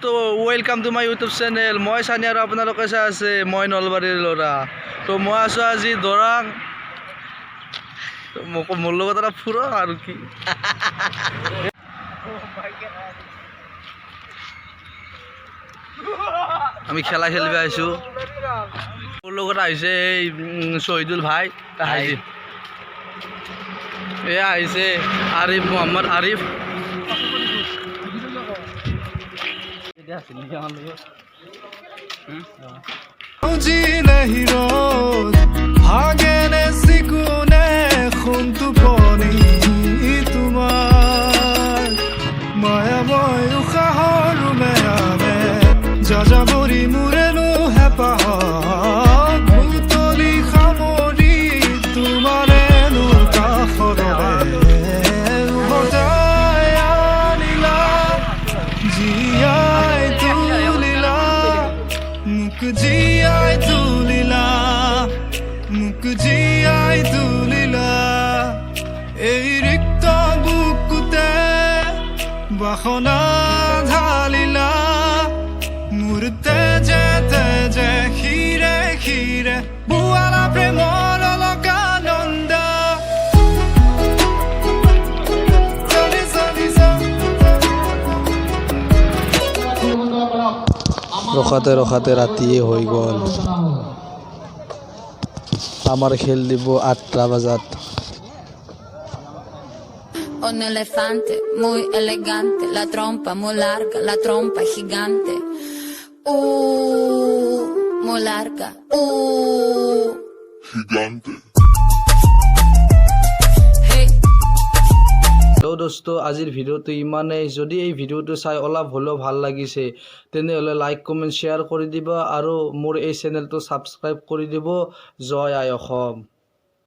তো welcome to my YouTube channel. মই চানি আৰু আপোনালোকে চাই আছে মই নলবাৰীৰ ল'ৰা। তো মই আছোঁ আজি দৰাং। মোক মোৰ লগত এটা ফুৰা আৰু কি আমি খেলা খেলিব আহিছোঁ। মোৰ লগত আহিছে এই শহীদুল ভাই আহিছে, এয়া আহিছে আৰিফ মোহাম্মদ আৰিফ। जी नहीं रोज भागे ने सिकुने खून तू पानी तुम्हार माया মই উশাহৰ মেয়ানে যা বৰি মুৰেনো হেপাহ ভূতলি খামৰি তোমাৰে নো কাষৰে উভতাই আনিলা জীয়াই তুলিলা মুখ জীয়াই তুলিলা মুখ জীয়াই তুলিলা এই ৰিক্ত বুকুতে বাসনা ঢালিলা মোৰ তেজে তেজে খিৰে খিৰে বুৱালা প্ৰেমৰ অলকানন্দ ৰখাতে ৰখাতে ৰাতিয়ে হৈ গ'ল। আমাৰ খেল দিব 8টা বজাত। Un elefante muy elegante, la trompa muy larga, la trompa gigante. Muy larga. Gigante. Hey. Hello' দোস্ত, আজিৰ ভিডিঅ'টো ইমানেই। যদি এই ভিডিঅ'টো চাই অলপ হ'লেও ভাল লাগিছে তেনেহ'লে লাইক কমেণ্ট শ্বেয়াৰ কৰি দিব আৰু মোৰ এই চেনেলটো ছাবস্ক্ৰাইব কৰি দিব। জয় আই অসম।